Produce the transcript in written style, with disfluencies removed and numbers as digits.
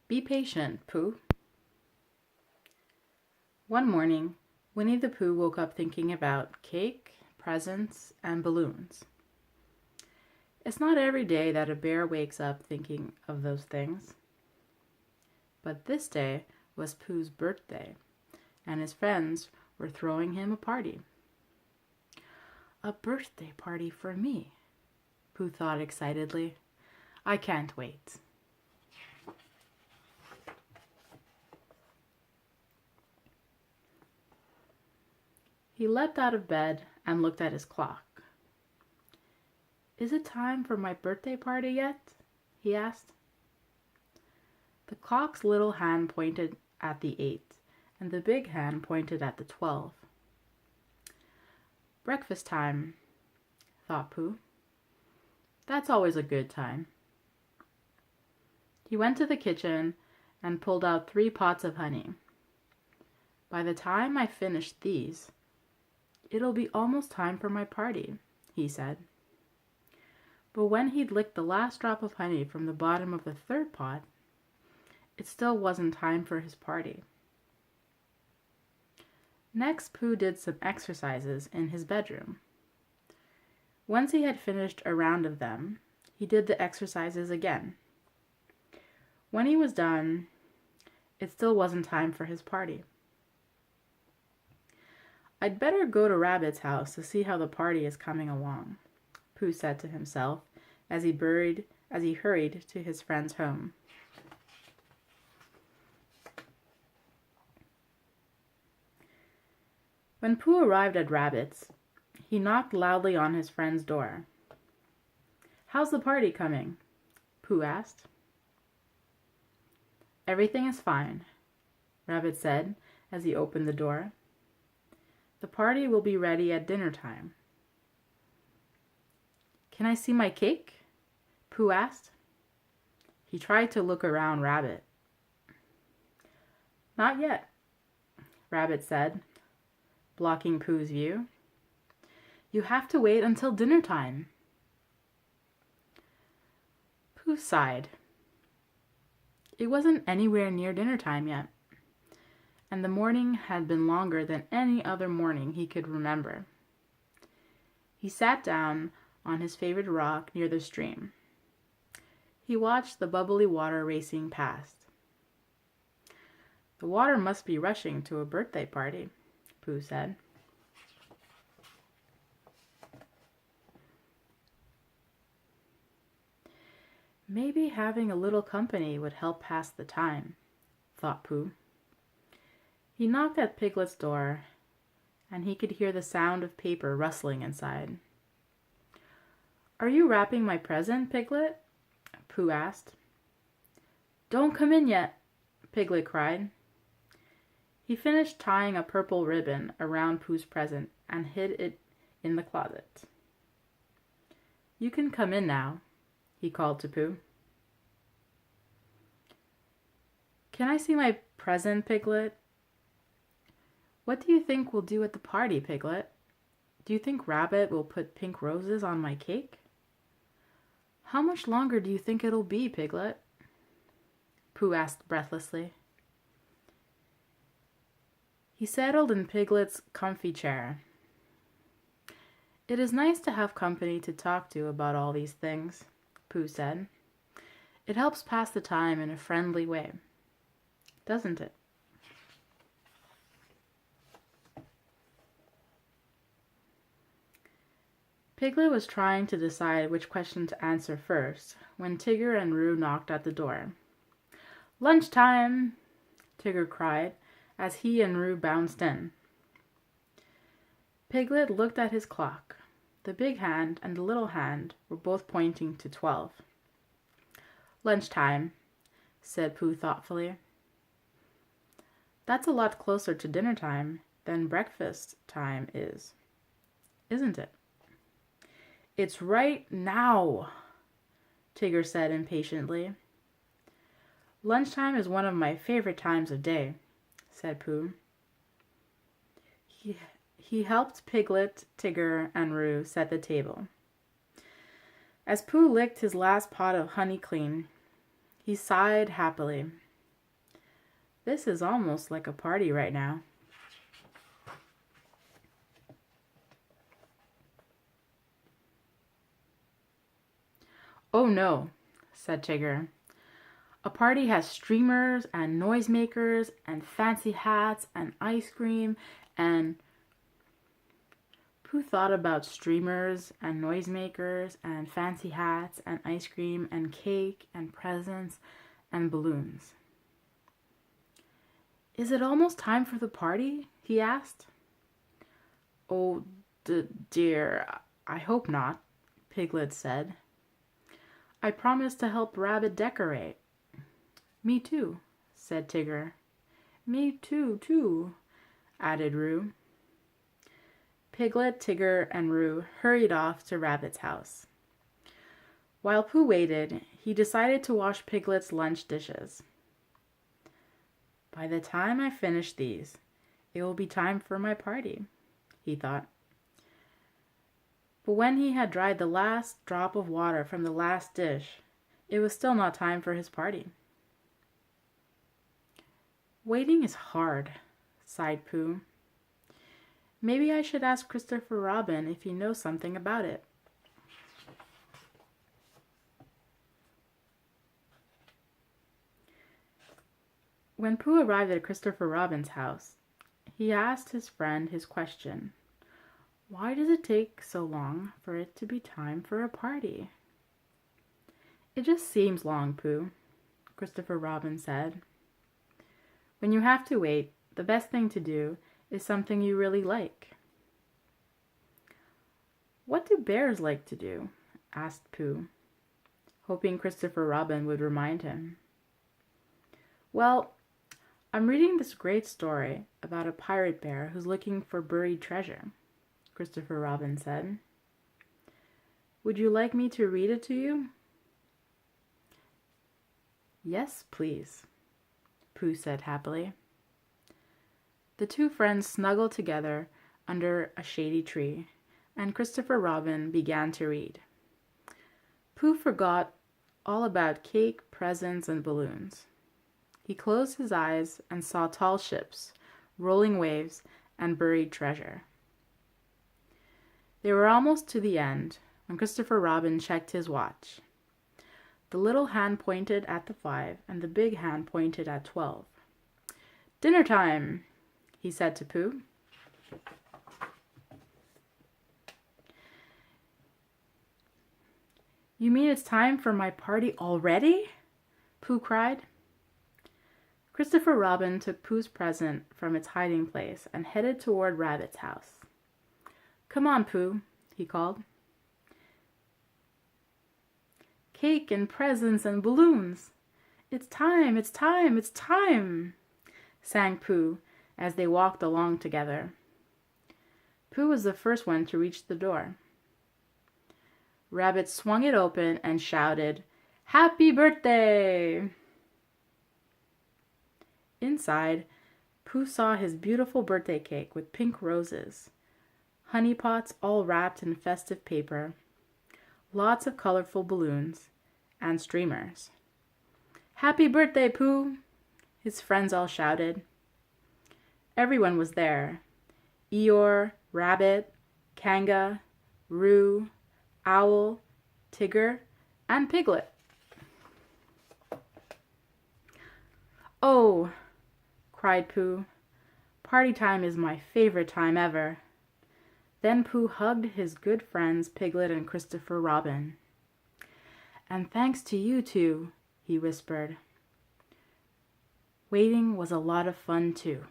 Be patient, Pooh. One morning, Winnie the Pooh woke up thinking about cake, presents, and balloons. It's not every day that a bear wakes up thinking of those things. But this day was Pooh's birthday, and his friends were throwing him a party. A birthday party for me, Pooh thought excitedly. I can't wait. He leapt out of bed and looked at his clock. Is it time for my birthday party yet? He asked. The clock's little hand pointed at the 8, and the big hand pointed at the 12. Breakfast time, thought Pooh. That's always a good time. He went to the kitchen and pulled out 3 pots of honey. By the time I finish these, it'll be almost time for my party, he said. But when he'd licked the last drop of honey from the bottom of the 3rd pot, it still wasn't time for his party. Next, Pooh did some exercises in his bedroom. Once he had finished a round of them, he did the exercises again. When he was done, it still wasn't time for his party. I'd better go to Rabbit's house to see how the party is coming along, Pooh said to himself as he hurried to his friend's home. When Pooh arrived at Rabbit's, he knocked loudly on his friend's door. How's the party coming? Pooh asked. Everything is fine, Rabbit said as he opened the door. The party will be ready at dinner time. Can I see my cake? Pooh asked. He tried to look around Rabbit. Not yet, Rabbit said, blocking Pooh's view. You have to wait until dinner time. Pooh sighed. It wasn't anywhere near dinner time yet, and the morning had been longer than any other morning he could remember. He sat down on his favorite rock near the stream. He watched the bubbly water racing past. The water must be rushing to a birthday party, Pooh said. Maybe having a little company would help pass the time, thought Pooh. He knocked at Piglet's door, and he could hear the sound of paper rustling inside. Are you wrapping my present, Piglet? Pooh asked. Don't come in yet, Piglet cried. He finished tying a purple ribbon around Pooh's present and hid it in the closet. You can come in now, he called to Pooh. Can I see my present, Piglet? What do you think we'll do at the party, Piglet? Do you think Rabbit will put pink roses on my cake? How much longer do you think it'll be, Piglet? Pooh asked breathlessly. He settled in Piglet's comfy chair. It is nice to have company to talk to about all these things, Pooh said. It helps pass the time in a friendly way, doesn't it? Piglet was trying to decide which question to answer first when Tigger and Roo knocked at the door. Lunchtime! Tigger cried as he and Roo bounced in. Piglet looked at his clock. The big hand and the little hand were both pointing to 12. Lunchtime, said Pooh thoughtfully. That's a lot closer to dinner time than breakfast time is, isn't it? It's right now, Tigger said impatiently. Lunchtime is one of my favorite times of day, said Pooh. He helped Piglet, Tigger, and Roo set the table. As Pooh licked his last pot of honey clean, he sighed happily. This is almost like a party right now. Oh no, said Tigger. A party has streamers and noisemakers and fancy hats and ice cream and... Pooh thought about streamers and noisemakers and fancy hats and ice cream and cake and presents and balloons. Is it almost time for the party? He asked. Oh, dear, I hope not, Piglet said. I promised to help Rabbit decorate. Me too, said Tigger. Me too, added Roo. Piglet, Tigger, and Roo hurried off to Rabbit's house. While Pooh waited, he decided to wash Piglet's lunch dishes. By the time I finish these, it will be time for my party, he thought. But when he had dried the last drop of water from the last dish, it was still not time for his party. Waiting is hard, sighed Pooh. Maybe I should ask Christopher Robin if he knows something about it. When Pooh arrived at Christopher Robin's house, he asked his friend his question. Why does it take so long for it to be time for a party? It just seems long, Pooh, Christopher Robin said. When you have to wait, the best thing to do is something you really like. What do bears like to do? Asked Pooh, hoping Christopher Robin would remind him. Well, I'm reading this great story about a pirate bear who's looking for buried treasure, Christopher Robin said. Would you like me to read it to you? Yes, please, Pooh said happily. The two friends snuggled together under a shady tree, and Christopher Robin began to read. Pooh forgot all about cake, presents, and balloons. He closed his eyes and saw tall ships, rolling waves, and buried treasure. They were almost to the end when Christopher Robin checked his watch. The little hand pointed at the 5, and the big hand pointed at 12. Dinner time, he said to Pooh. You mean it's time for my party already? Pooh cried. Christopher Robin took Pooh's present from its hiding place and headed toward Rabbit's house. Come on, Pooh, he called. Cake and presents and balloons. It's time, it's time, it's time, sang Pooh as they walked along together. Pooh was the first one to reach the door. Rabbit swung it open and shouted, Happy birthday! Inside, Pooh saw his beautiful birthday cake with pink roses, honey pots all wrapped in festive paper, lots of colorful balloons, and streamers. Happy birthday, Pooh! His friends all shouted. Everyone was there. Eeyore, Rabbit, Kanga, Roo, Owl, Tigger, and Piglet. Oh, cried Pooh. Party time is my favorite time ever. Then Pooh hugged his good friends Piglet and Christopher Robin. And thanks to you two, he whispered. Waiting was a lot of fun too.